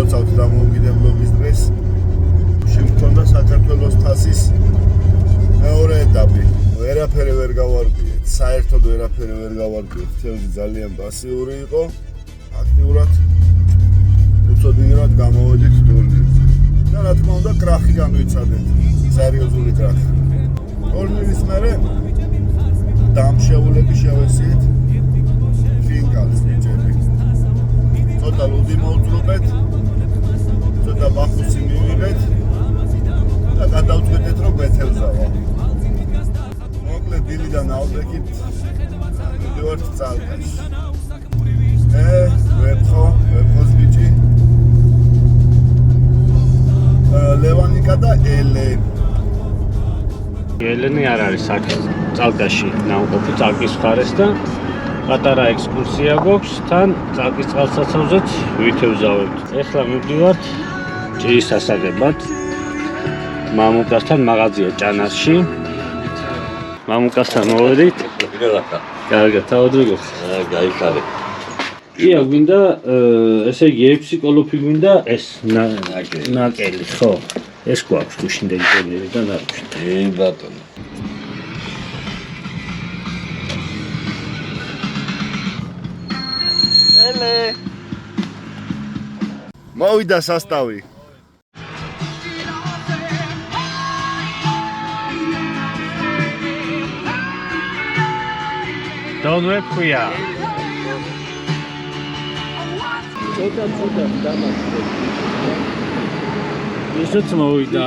მოვწავთ დამოუკიდებლობის დღეს. შემქონდა საქართველოს თასის მეორე ეტაპი. ვერაფერი ვერ გავარკვიეთ, საერთოდ ვერაფერი ვერ გავარკვიეთ. თევზი ძალიან პასიური იყო. აქტიურად უწოდინებად გამოვედით ტურნირზე. და რა თქმა უნდა, კრახი განვიცადეთ. სერიოზული კრახი. ტურნირის მერე დამშეულები შევესიეთ ფინკალს ბიჭები. ცოტა ლუდი მოვძრობეთ, ცოტა ბახუსი მივიღეთ და გადავწყვეტეთ, რომ გვეთევზავა. მოკლედ დილიდან ავდექით, მივდივართ წალკაში. ვეფხოს ბიჭი, ლევანიკა და ელენ. ელენი არ არის აქ წალკაში ნამყოფი წალკის მხარეს და პატარა ექსკურსია გვაქვს თან წალკის წყალსაცავზეც ვითევზავებთ. ეხლა მივდივართ ჭირის ასაგებად. მამუკასთან მაღაზია ჭანასში. მამუკასთან მოვედით. კარგად, თავადრიგოს. გაიხარე. ია, გვინდა ესე იგი 6 კოლოფი გვინდა ეს ნაკელი, ხო? ეს გვაქვს გუშინდელი ტურნირიდან არის. ბატონო. ელე. მოვიდა სასტავი. Don't webquia. ცოტა დამასწრე. ისიც მოვიდა.